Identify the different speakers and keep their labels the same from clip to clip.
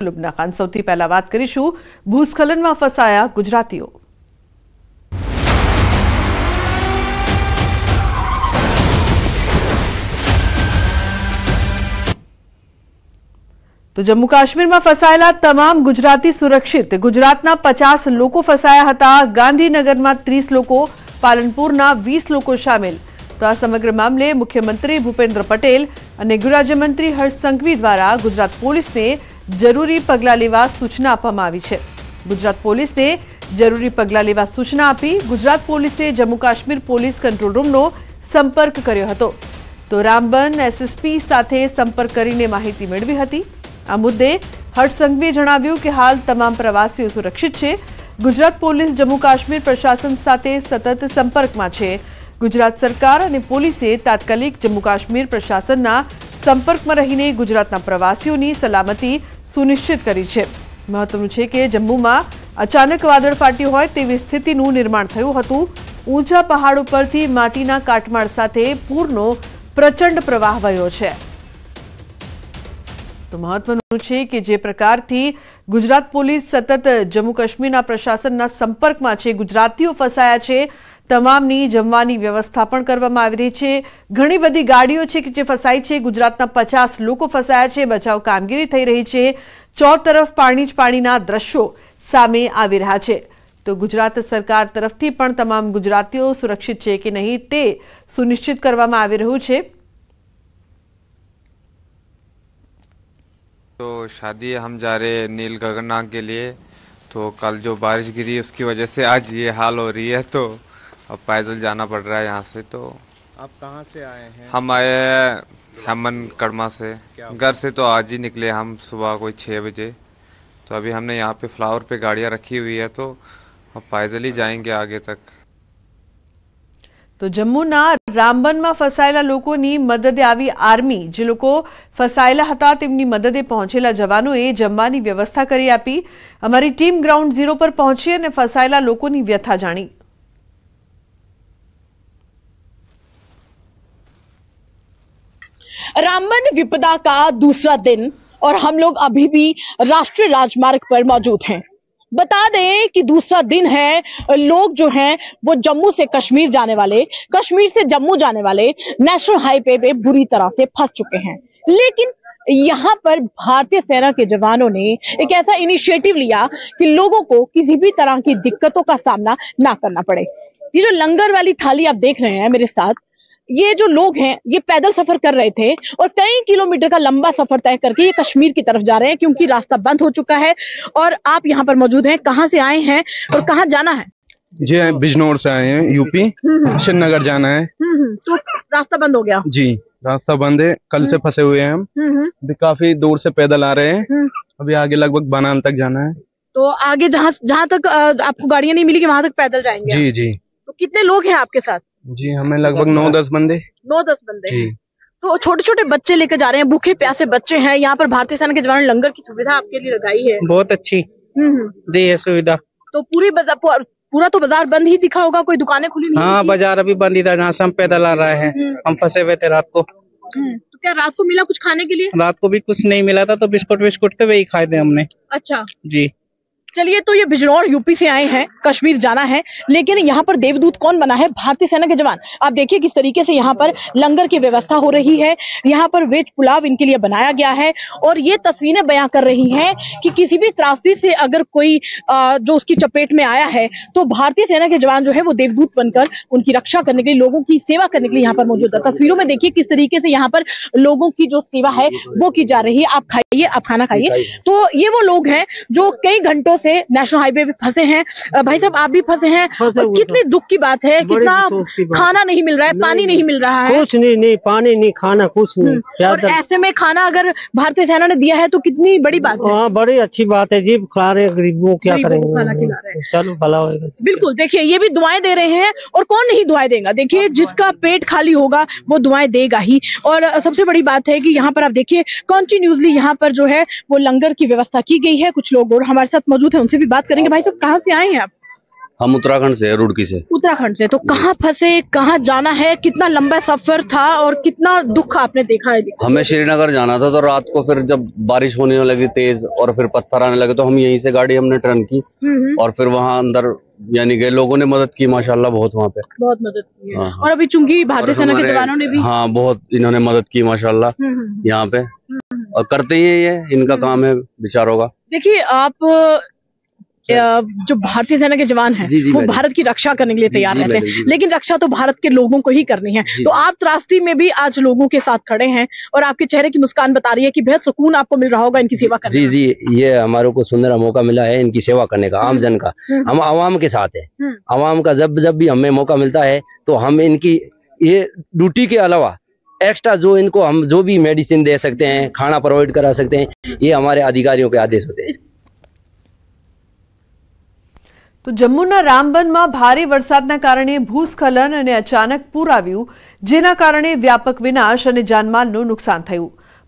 Speaker 1: લુબના ખાન સૌથી પહેલા વાત કરીશું ભૂસ્ખલનમાં ફસાયા ગુજરાતીઓ। તો જમ્મુ કાશ્મીરમાં ફસાયેલા તમામ ગુજરાતી સુરક્ષિત। ગુજરાતના 50 લોકો ફસાયા હતા। ગાંધીનગરમાં 30 લોકો, પાલનપુરના 20 લોકો શામેલ। તો આ સમગ્ર મામલે મુખ્યમંત્રી ભૂપેન્દ્ર પટેલ અને ગૃહ રાજ્યમંત્રી હર્ષ સંઘવી દ્વારા ગુજરાત પોલીસને જરૂરી પગલાં લેવા સૂચના આપવામાં આવી છે। ગુજરાત પોલીસને જરૂરી પગલાં લેવા સૂચના આપી ગુજરાત પોલીસે જમ્મુ કાશ્મીર પોલીસ કંટ્રોલ રૂમનો સંપર્ક કર્યો હતો। તો રામબન એસએસપી સાથે સંપર્ક કરીને માહિતી મેળવી હતી। આ મુદ્દે હર્ષ સંઘવીએ જણાવ્યું કે હાલ તમામ પ્રવાસીઓ સુરક્ષિત છે। ગુજરાત પોલીસ જમ્મુ કાશ્મીર પ્રશાસન સાથે સતત સંપર્કમાં છે। ગુજરાત સરકાર અને પોલીસે તાત્કાલિક જમ્મુ કાશ્મીર પ્રશાસનના સંપર્કમાં રહીને ગુજરાતના પ્રવાસીઓની સલામતી સુનિશ્ચિત કરી છે। મહત્વનું છે કે જમ્મુમાં અચાનક વાદળ ફાટ્યું હોય તેવી સ્થિતિનું નિર્માણ થયું હતું। ઊંચા પહાડો પરથી માટીના કાટમાળ સાથે પૂરનો પ્રચંડ પ્રવાહ વહ્યો છે। તો મહત્વનું છે કે જે પ્રકારથી ગુજરાત પોલીસ સતત જમ્મુ કાશ્મીરના પ્રશાસનના સંપર્કમાં છે, ગુજરાતીઓ ફસાયા છે, તમામની જમવાની વ્યવસ્થા પણ કરવામાં આવી રહી છે। ઘણી બધી ગાડીઓ છે કે જે ફસાઈ છે। ગુજરાતના 50 લોકો ફસાયા છે। બચાવ કામગીરી થઈ રહી છે। ચોતરફ પાણી જ પાણીના દ્રશ્યો સામે આવી રહ્યા છે। તો ગુજરાત સરકાર તરફથી પણ તમામ ગુજરાતીઓ સુરક્ષિત છે કે નહીં તે સુનિશ્ચિત કરવામાં આવી રહ્યું છે।
Speaker 2: तो शादी हम जा रहे हैं नील गगननाथ के लिए। तो कल जो बारिश गिरी उसकी वजह से आज ये हाल हो रही है। तो अब पैदल जाना पड़ रहा है यहाँ से। तो
Speaker 3: आप कहाँ से आए हैं?
Speaker 2: हम आए हैं हेमन कड़मा से। घर से तो आज ही निकले हम सुबह कोई 6 बजे। तो अभी हमने यहाँ पे फ्लावर पे गाड़ियाँ रखी हुई है। तो अब पैदल ही जाएंगे आगे तक।
Speaker 1: तो जम्मूना रामबનમાં ફસાયેલા લોકોની મદદે આવી આર્મી। જે લોકો ફસાયેલા હતા તેમની મદદે પહોંચેલા જવાનોએ જમવાની વ્યવસ્થા કરી આપી। અમારી ટીમ ગ્રાઉન્ડ ઝીરો પર પહોંચી અને ફસાયેલા લોકોની વ્યથા જાણી।
Speaker 4: रामबन विपदा का दूसरा दिन और हम लोग अभी भी राष्ट्रीय राजमार्ग पर मौजूद हैं। बता दें कि दूसरा दिन है। लोग जो हैं वो जम्मू से कश्मीर जाने वाले, कश्मीर से जम्मू जाने वाले नेशनल हाईवे पे बुरी तरह से फंस चुके हैं। लेकिन यहाँ पर भारतीय सेना के जवानों ने एक ऐसा इनिशिएटिव लिया कि लोगों को किसी भी तरह की दिक्कतों का सामना ना करना पड़े। ये जो लंगर वाली थाली आप देख रहे हैं मेरे साथ, ये जो लोग हैं ये पैदल सफर कर रहे थे और कई किलोमीटर का लंबा सफर तय करके ये कश्मीर की तरफ जा रहे हैं क्योंकि रास्ता बंद हो चुका है। और आप यहाँ पर मौजूद हैं। कहाँ से आए हैं और कहाँ जाना है?
Speaker 3: जी बिजनौर से आए हैं, यूपी। श्रीनगर जाना है।
Speaker 4: तो रास्ता बंद हो गया?
Speaker 3: जी रास्ता बंद है। कल से फंसे हुए हैं हम। अभी काफी दूर से पैदल आ रहे हैं। अभी आगे लगभग बनान तक जाना है। तो
Speaker 4: आगे जहाँ तक आपको गाड़ियाँ नहीं मिलेगी वहां तक पैदल जाएंगे?
Speaker 3: जी जी।
Speaker 4: तो कितने लोग हैं आपके साथ?
Speaker 3: जी हमें लगभग 9-10 बंदे।
Speaker 4: 9-10 बंदे। तो छोटे छोटे बच्चे लेकर जा रहे हैं, भूखे प्यासे बच्चे हैं। यहाँ पर भारतीय सेना के जवान ने लंगर की सुविधा आपके लिए लगाई है।
Speaker 5: बहुत अच्छी दी है सुविधा।
Speaker 4: तो पूरा तो बाजार बंद ही दिखा होगा, कोई दुकानें खुली नहीं?
Speaker 5: हाँ बाजार अभी बंद ही था जहाँ से हम पैदल आ रहे हैं। हम फंसे हुए थे रात को।
Speaker 4: तो क्या रात को मिला कुछ खाने के लिए?
Speaker 5: रात को भी कुछ नहीं मिला था तो बिस्कुट के वही खाए थे हमने।
Speaker 4: अच्छा
Speaker 5: जी।
Speaker 4: चलिए, तो ये बिजनौर यूपी से आए हैं, कश्मीर जाना है। लेकिन यहाँ पर देवदूत कौन बना है? भारतीय सेना के जवान। आप देखिए किस तरीके से यहाँ पर लंगर की व्यवस्था हो रही है। यहाँ पर वेज पुलाव इनके लिए बनाया गया है और ये तस्वीरें बयां कर रही हैं कि किसी भी त्रासदी से अगर कोई जो उसकी चपेट में आया है तो भारतीय सेना के जवान जो है वो देवदूत बनकर उनकी रक्षा करने के लिए, लोगों की सेवा करने के लिए यहाँ पर मौजूद है। तस्वीरों में देखिए किस तरीके से यहाँ पर लोगों की जो सेवा है वो की जा रही है। आप खाइए, आप खाना खाइए। तो ये वो लोग हैं जो कई घंटों से नेशनल हाईवे पे फंसे हैं। भाई साहब आप भी फंसे हैं और कितनी दुख की बात है, कितना खाना नहीं मिल रहा है, पानी नहीं मिल रहा है।
Speaker 5: कुछ नहीं, पानी नहीं, खाना कुछ नहीं।
Speaker 4: और ऐसे में खाना अगर भारतीय सेना ने दिया है तो कितनी बड़ी बात है।
Speaker 5: हाँ बड़ी अच्छी बात है जी। खिला रहे गरीबों, क्या करेंगे,
Speaker 4: खाना खिला रहे हैं।
Speaker 5: चलो भला होगा।
Speaker 4: बिल्कुल, देखिए ये भी दुआएं दे रहे हैं और कौन नहीं दुआएं देगा। देखिए जिसका पेट खाली होगा वो दुआएं देगा ही। और सबसे बड़ी बात है कि यहाँ पर आप देखिए कंटिन्यूसली यहाँ पर जो है वो लंगर की व्यवस्था की गई है। कुछ लोग और हमारे साथ मौजूद है, उनसे भी बात करेंगे। भाई साहब कहाँ से आए हैं आप?
Speaker 6: हम उत्तराखंड से, रुड़की से।
Speaker 4: उत्तराखंड से, तो कहाँ फंसे, कहाँ जाना है, कितना लंबा सफर था और कितना दुख आपने देखा है?
Speaker 6: हमें श्रीनगर जाना था, तो रात को फिर जब बारिश होने लगी तेज और फिर पत्थर आने लगे, तो हम यहीं से गाड़ी हमने टर्न की और फिर वहाँ अंदर यानी कि लोगों ने मदद की माशाल्लाह, बहुत वहाँ पे बहुत मदद की है। और अभी चूंकि भारतीय सेना के जवानों ने भी बहुत इन्होंने मदद की माशाल्लाह यहाँ पे, और करते ही ये इनका काम है बेचारों का। देखिए, आप जो भारतीय सेना के जवान हैं वो भारत की रक्षा करने के लिए तैयार रहते हैं, लेकिन रक्षा तो भारत के लोगों को ही करनी है। तो आप त्रासदी में भी आज लोगों के साथ खड़े हैं और आपके चेहरे की मुस्कान बता रही है कि बेहद सुकून आपको मिल रहा होगा इनकी सेवा करने में।
Speaker 7: जी, ये हमारे को सुंदर मौका मिला है इनकी सेवा करने का, आम जन का। हम आवाम के साथ है, आवाम का जब भी हमें मौका मिलता है तो हम इनकी ये ड्यूटी के अलावा एक्स्ट्रा जो इनको हम जो भी मेडिसिन दे सकते हैं, खाना प्रोवाइड करा सकते हैं, ये हमारे अधिकारियों के आदेश होते हैं।
Speaker 1: તો જમ્મુના રામબનમાં ભારે વરસાદના કારણે ભૂસ્ખલન અને અચાનક પૂર આવ્યું, જેના કારણે વ્યાપક વિનાશ અને જાનમાલનું નુકસાન થયું।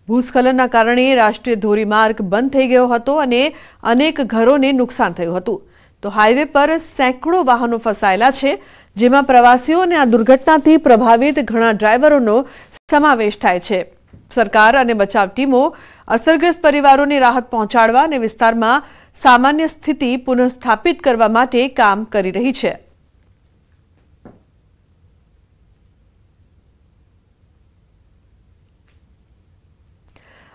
Speaker 1: ભૂસ્ખલનના કારણે રાષ્ટ્રીય ધોરીમાર્ગ બંધ થઈ ગયો હતો અને અનેક ઘરોને નુકસાન થયું હતું। તો હાઈવે પર સેંકડો વાહનો ફસાયેલા છે, જેમાં પ્રવાસીઓ અને આ દુર્ઘટનાથી પ્રભાવિત ઘણા ડ્રાઈવરોનો સમાવેશ થાય છે। સરકાર અને બચાવ ટીમો અસરગ્રસ્ત પરિવારોને રાહત પહોંચાડવા અને વિસ્તારમાં सामान्य स्थिति पुनઃस्थापित करवा माटे काम करी रही है।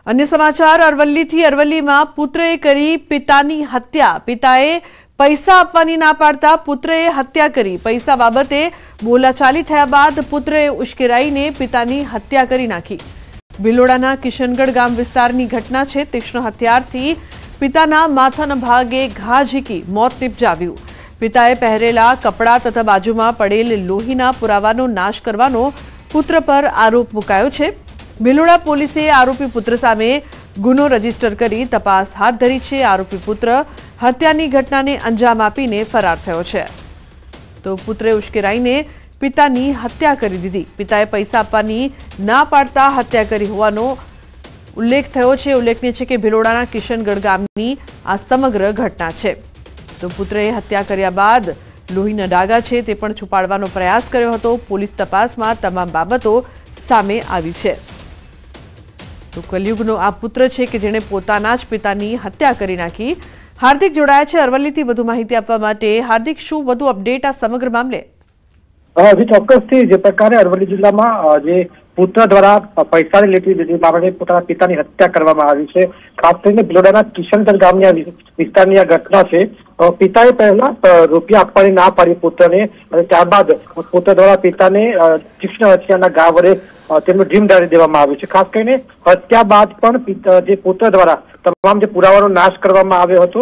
Speaker 1: अन्य समाचार, अरवल्ली थी। अरवल्ली में पुत्रए करी पितानी हत्या। पिताए पैसा आपवानी ना पाड़ता पुत्रए हत्या करी। पैसा बाबते बोलाचाली थया बाद पुत्रए उश्केराईने पितानी हत्या करी नाखी। ભિલોડાના કિશનગઢ ગામ વિસ્તારની ઘટના છે। તીક્ષ્ણ હથિયારથી પિતાના માથાના ભાગે ઘા ઝીકી મોત નિપજાવ્યું। પિતાએ પહેરેલા કપડાં તથા બાજુમાં પડેલ લોહીના પુરાવાનો નાશ કરવાનો પુત્ર પર આરોપ મુકાયો છે। ભિલોડા પોલીસે આરોપી પુત્ર સામે ગુનો રજીસ્ટર કરી તપાસ હાથ ધરી છે। આરોપી પુત્ર હત્યાની ઘટનાને અંજામ આપીને ફરાર થયો છે। તો પુત્રે ઉશ્કેરાઈને पितानी हत्या करी दीधी। पिताए पैसा आपवानी ना पाड़ता हत्या करी होवानो उल्लेख थयो छे। उल्लेखनीय छे के भिलोडाना किशनगढ़ गामनी आ समग्र घटना छे। तो पुत्रए हत्या कर्या बाद लोहीना डागा छे ते पण छुपाडवानो प्रयास कर्यो हतो। पोलीस तपासमां तमाम बाबतो सामे आवी छे। तो कलयुगनो आ पुत्र छे के जेणे पोताना ज पितानी हत्या करी नाखी। हार्दिक जोड़ाया छे अरवल्लीथी વધુ માહિતી આપવા માટે। हार्दिक, શું વધુ અપડેટ આ સમગ્ર મામલે?
Speaker 8: जी ચોક્કસથી જે પ્રકારે અરવલ્લી જિલ્લામાં જે પુત્ર દ્વારા પૈસાની લેતી બાબતે પોતાના પિતાની હત્યા કરવામાં આવી છે। ખાસ કરીને ભિલોડાના કિશનગઢ ગામની વિસ્તારની આ ઘટના છે। પિતાએ પહેલા રૂપિયા આપવાની ના પાડી પુત્રને અને ત્યારબાદ પુત્ર દ્વારા પિતાને તીક્ષ્ણ હથિયારના ઘા વડે તેમનું ઢીમ ડાળી દેવામાં આવ્યું છે। ખાસ કરીને હત્યા બાદ પણ જે પુત્ર દ્વારા તમામ જે પુરાવાનો નાશ કરવામાં આવ્યો હતો,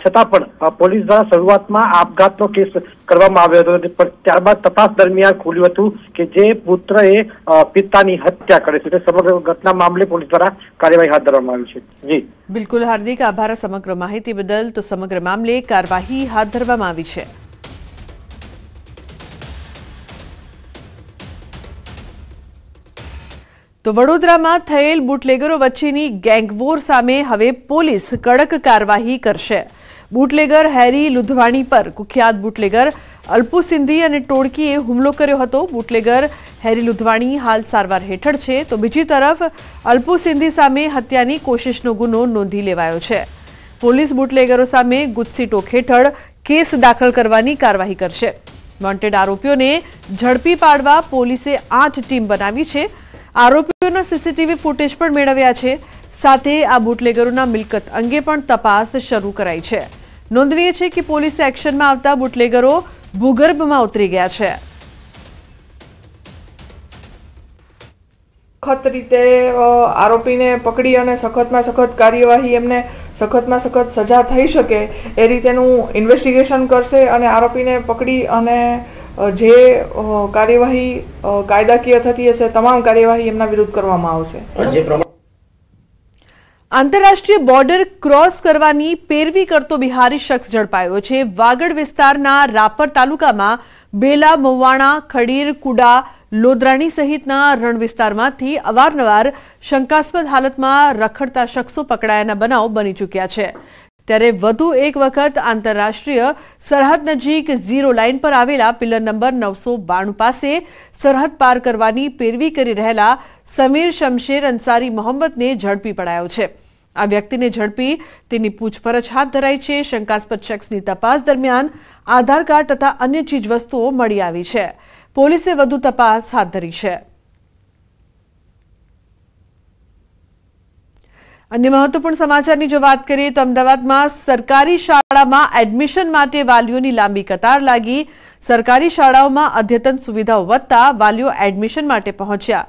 Speaker 8: છતાં પણ પોલીસ દ્વારા શરૂઆતમાં આપઘાતનો કેસ કરવામાં આવ્યો હતો। ત્યારબાદ તપાસ દરમિયાન ખુલ્યું હતું કે જે પુત્રએ પિતાની હત્યા કરી છે। સમગ્ર ઘટના મામલે પોલીસ દ્વારા કાર્યવાહી હાથ ધરવામાં આવી છે। જી
Speaker 1: બિલકુલ હાર્દિક, આભાર સમગ્ર માહિતી બદલ। તો સમગ્ર મામલે કાર્યવાહી હાથ ધરવામાં આવી છે। તો વડોદરામાં થયેલ બુટલેગરો વચ્ચેની ગેંગવોર સામે હવે પોલીસ કડક કાર્યવાહી કરશે। બુટલેગર હેરી લુધવાણી પર કુખ્યાત બુટલેગર અલ્પુ સિંધી અને ટોળકીએ હુમલો કર્યો હતો। બુટલેગર હેરી લુધવાણી હાલ સારવાર હેઠળ છે। તો બીજી તરફ અલ્પુ સિંધી સામે હત્યાની કોશિશનો ગુનો નોંધી લેવાયો છે। પોલીસ બુટલેગરો સામે ગુજસી ટોક હેઠળ કેસ દાખલ કરવાની કાર્યવાહી કરશે। વોન્ટેડ આરોપીઓને ઝડપી પાડવા પોલીસે 8 ટીમ બનાવી છે। આરોપીઓના સીસીટીવી ફૂટેજ પણ મેળવ્યા છે। સાથે આ બુટલેગરોના મિલકત અંગે પણ તપાસ શરૂ કરાઈ છે। નોંધનીય છે કે પોલીસે એક્શનમાં આવતા બુટલેગરો ભૂગર્ભમાં ઉતરી ગયા છે।
Speaker 9: સખત રીતે આરોપીને પકડી અને સખતમાં સખત કાર્યવાહી એમને સખતમાં સખત સજા થઈ શકે એ રીતેનું ઇન્વેસ્ટિગેશન કરશે અને આરોપીને પકડી અને જે કાર્યવાહી કાયદાકીય થતી હશે તમામ કાર્યવાહી એમના વિરુદ્ધ કરવામાં આવશે।
Speaker 1: આંતરરાષ્ટ્રીય બોર્ડર ક્રોસ કરવાની પેરવી કરતો બિહારી શખ્સ ઝડપાયો છે। વાગડ વિસ્તારના રાપર તાલુકામાં બેલા, મવાણા, ખડીર, કુડા, લોદરાણી સહિતના રણ વિસ્તારમાંથી અવારનવાર શંકાસ્પદ હાલતમાં રખડતા શખ્સો પકડાયાના બનાવ બની ચૂક્યા છે। ત્યારે વધુ એક વખત આંતરરાષ્ટ્રીય સરહદ નજીક ઝીરો લાઇન પર આવેલા પિલર નંબર 992 પાસે સરહદ પાર કરવાની પેરવી કરી રહેલા સમીર શમશેર અંસારી મોહમ્મદને ઝડપી પડાયો છે। આ વ્યક્તિને ઝડપી તેની પૂછપરછ હાથ ધરાઈ છે। શંકાસ્પદ શખ્સની તપાસ દરમિયાન આધાર કાર્ડ તથા અન્ય ચીજવસ્તુઓ મળી આવી છે। પોલીસે વધુ તપાસ હાથ ધરી છે। अन्य महत्वपूर्ण समाचार की जो बात करिए तो अमदावाद में सरकारी शाला में एडमिशन माटे वालीओनी लांबी कतार लागी। सरकारी शालाओं में अद्यतन सुविधाओं वधता वालीओ एडमिशन माटे पहोंच्या।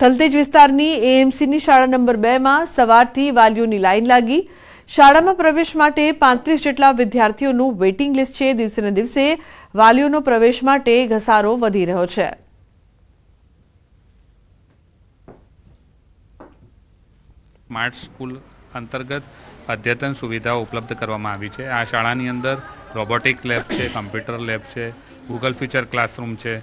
Speaker 1: थलतेज विस्तारनी एएमसी शाला नंबर 2 में सवारथी वालीओनी लाइन लागी। शाला में प्रवेश माटे 35 जेटला विद्यार्थीओनुं वेटिंग लिस्ट छे। दिवसे ने दिवसे वालीओनो प्रवेश माटे घसारो वधी रह्यो छे।
Speaker 10: स्मार्ट स्कूल अंतर्गत अद्यतन सुविधाओं उपलब्ध करवामां आवी छे। आ शाळानी अंदर रोबोटिक लैब है, कम्प्यूटर लैब है, गूगल फीचर क्लासरूम है,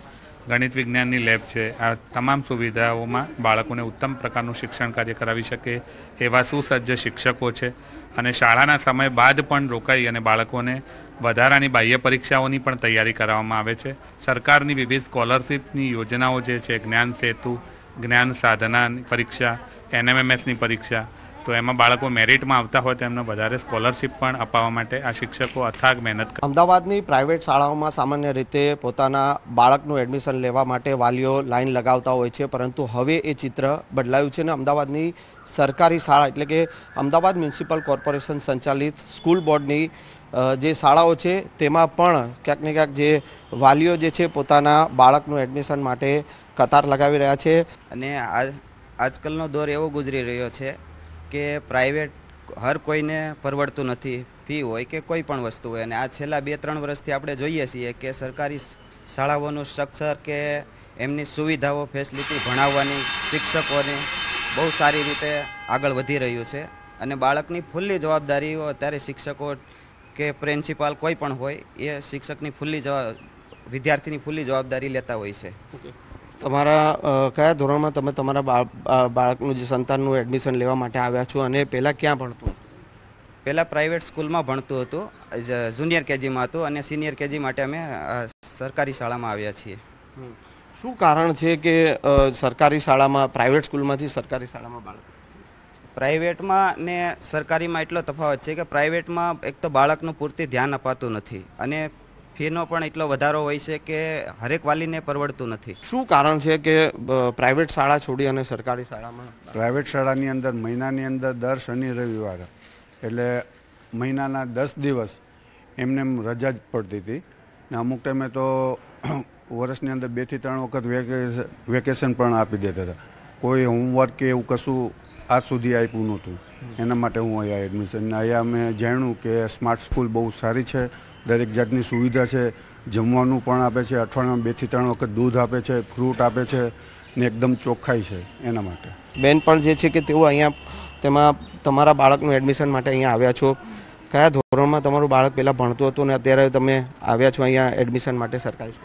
Speaker 10: गणित विज्ञाननी लैब है। आ तमाम सुविधाओं में बाळकोने उत्तम प्रकारनुं शिक्षण कार्य करावी शके एवा सुसज्ज शिक्षकों है। अने शाळाना समय बाद पण रोकाई अने बाळकोने वधारानी बाह्य परीक्षाओनी पण तैयारी कराववामां आवे छे। सरकारनी विविध स्कॉलरशीपनी योजनाओं जे छे, ज्ञान सेतु, ज्ञान साधना परीक्षा, NMMS परीक्षा, तो एमां बाळको मेरिट में आवता होय तो एमने वधारे स्कॉलरशीप पण अपाववा माटे आ शिक्षको अथाग मेहनत करे।
Speaker 11: अमदावादनी प्राइवेट शाळाओमां सामान्य रीते पोताना बाळकनुं एडमिशन लेवा माटे वालीओ लाइन लगावता होय छे, परंतु हवे ए चित्र बदलायुं छे। अमदावादनी सरकारी शाळा एटले के अमदावाद म्युनिसिपल कॉर्पोरेशन संचालित स्कूल बोर्डनी जे शाळाओ छे तेमां पण क्यांक ने क्यांक जे वालीओ जे छे पोताना बाळकनुं एडमिशन माटे कतार लगावी रह्या छे।
Speaker 12: अने आजकलनो दौर एवो गुजरी रह्यो छे के प्राइवेट हर कोईने परवड़तुं नथी, फी होय के कोई पण वस्तु होय। अने आ छेल्ला 2-3 वर्षथी आपणे जोईए छीए के सरकारी शाळाओनुं स्ट्रक्चर के एमनी सुविधाओ फेसिलिटी भणाववानी शिक्षकोने बहु सारी रीते आगळ वधी रह्युं छे। अने बाळकनी फुल्ली जवाबदारी अत्यारे शिक्षको के प्रिंसिपल कोई पण होय ए शिक्षकनी फुल्ली विद्यार्थीनी फुल्ली जवाबदारी लेता होय छे।
Speaker 11: તમારા કયા ધોરણમાં તમે તમારા બાળકનું જે સંતાનનું એડમિશન લેવા માટે આવ્યા છો અને પહેલા ક્યાં ભણતું?
Speaker 12: પહેલા પ્રાઇવેટ સ્કૂલમાં ભણતું હતું, જુનિયર કેજીમાં હતું અને સિનિયર કેજી માટે અમે સરકારી શાળામાં આવ્યા છીએ।
Speaker 11: શું કારણ છે કે સરકારી શાળામાં પ્રાઇવેટ સ્કૂલમાંથી સરકારી શાળામાં બાળક?
Speaker 12: પ્રાઇવેટમાં ને સરકારીમાં એટલો તફાવત છે કે પ્રાઇવેટમાં એક તો બાળકનું પૂરતી ધ્યાન અપાતું નથી અને ફીનો પણ એટલો વધારો હોય છે કે હરેક વાલીને પરવડતું નથી।
Speaker 11: શું કારણ છે કે પ્રાઇવેટ શાળા છોડી અને સરકારી શાળામાં?
Speaker 13: પ્રાઇવેટ શાળાની અંદર મહિનાની અંદર દર શનિ રવિવાર એટલે મહિનાના 10 દિવસ એમને રજા જ પડતી હતી ને અમુક ટાઈમે તો વર્ષની અંદર 2 થી 3 વખત વેકેશન પણ આપી દેતા હતા। કોઈ હોમવર્ક કે એવું કશું આજ સુધી આપ્યું નહોતું। એના માટે હું અહીંયા એડમિશન અહીંયા અમે જાણ્યું કે સ્માર્ટ સ્કૂલ બહુ સારી છે, દરેક જાતની સુવિધા છે, જમવાનું પણ આપે છે, અઠવાડિયામાં 2 થી 3 વખત दूध આપે છે, ફ્રૂટ આપે છે ને એકદમ ચોખ્ખાઈ છે। એના માટે
Speaker 11: બેન પણ જે છે કે તેઓ અહીંયા તેમાં તમારા બાળકનું એડમિશન માટે અહીંયા આવ્યા છો। કયા ધોરણમાં તમારું બાળક પહેલાં ભણતું હતું ને અત્યારે તમે આવ્યા છો અહીંયા એડમિશન માટે સરકારી?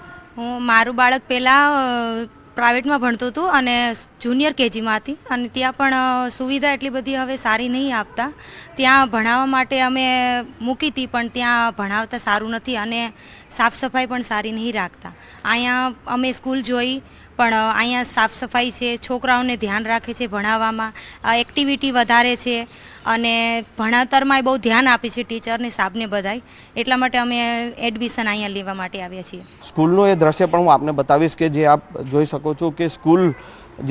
Speaker 14: મારું બાળક પહેલાં प्राइवेटમાં ભણતું હતું અને જુનિયર કેજીમાં હતી અને ત્યાં પણ સુવિધા એટલી બધી હવે સારી નહીં આપતા। ત્યાં ભણાવવા માટે અમે મૂકી હતી પણ ત્યાં ભણાવતા સારું નથી અને સાફ સફાઈ પણ સારી નહીં રાખતા। અહીંયા અમે સ્કૂલ જોઈ પણ અહીંયા સાફ સફાઈ છે, છોકરાઓને ધ્યાન રાખે છે ભણાવવામાં, એક્ટિવિટી વધારે છે અને ભણતરમાં બહુ ધ્યાન આપે છે ટીચર ને સાહેબને બધાય। એટલા માટે અમે એડમિશન અહીંયા લેવા માટે આવ્યા છીએ।
Speaker 11: સ્કૂલનું એ દ્રશ્ય પણ હું આપને બતાવીશ કે જે આપ જોઈ શકો છો કે સ્કૂલ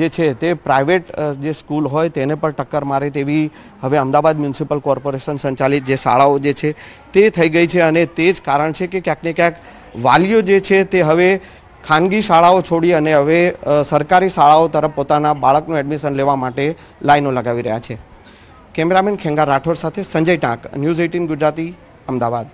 Speaker 11: જે છે તે પ્રાઇવેટ જે સ્કૂલ હોય તેને પણ ટક્કર મારે તેવી હવે અમદાવાદ મ્યુનિસિપલ કોર્પોરેશન સંચાલિત જે શાળાઓ જે છે તે થઈ ગઈ છે અને તે જ કારણ છે કે ક્યાંક ને ક્યાંક વાલીઓ જે છે તે હવે ખાનગી શાળાઓ છોડી અને હવે સરકારી શાળાઓ તરફ પોતાના બાળકનું એડમિશન લેવા માટે લાઈનો લગાવી રહ્યા છે। કેમેરામેન ખેંગાર રાઠોડ સાથે સંજય ટાંક, ન્યૂઝ 18 ગુજરાતી, અમદાવાદ।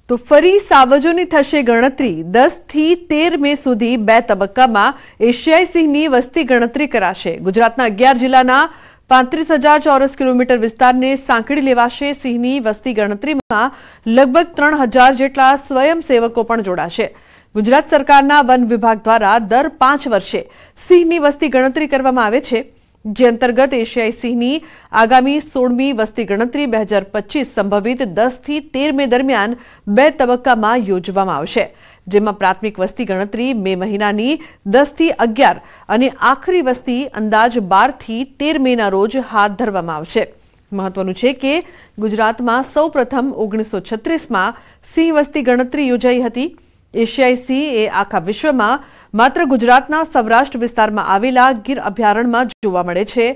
Speaker 1: તો ફરી સાવજોની થશે ગણતરી। 10 થી 13 મે સુધી 2 તબક્કામાં એશિયાઈ સિંહની વસ્તી ગણતરી કરાશે। ગુજરાતના 11 જિલ્લાના 35,000 ચોરસ કિલોમીટર વિસ્તારને સાંકળી લેવાશે। સિંહની વસ્તી ગણતરીમાં લગભગ 3,000 જેટલા સ્વયંસેવકો પણ જોડાશે। ગુજરાત સરકારના વન વિભાગ દ્વારા દર 5 વર્ષે સિંહની વસ્તી ગણતરી કરવામાં આવે છે। જે અંતર્ગત એશિયાઈ સિંહની આગામી 16મી વસ્તી ગણતરી 2025 સંભવિત 10 થી 13 મે દરમિયાન 2 તબક્કામાં યોજવામાં આવશે, જેમાં પ્રાથમિક વસ્તી ગણતરી મે મહિનાની 10 થી 11 અને આખરી વસ્તી અંદાજ 12 થી 13 મેના રોજ હાથ ધરવામાં આવશે. મહત્વનું છે કે ગુજરાતમાં સૌપ્રથમ 1936માં સિંહ વસ્તી ગણતરી યોજાઈ હતી. એશિયાઈ સિંહ એ આખા વિશ્વમાં માત્ર ગુજરાતના સૌરાષ્ટ્ર વિસ્તારમાં આવેલા ગીર અભયારણ્યમાં જોવા મળે છે.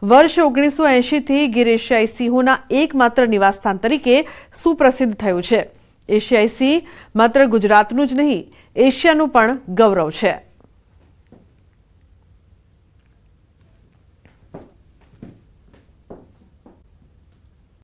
Speaker 1: વર્ષ 1980 થી ગીર એશિયાઈ સિંહોના એકમાત્ર નિવાસસ્થાન તરીકે સુપ્રસિદ્ધ થયું છે. એશિયાઈ સિંહ માત્ર ગુજરાતનું જ નહીં, એશિયાનું પણ ગૌરવ છે.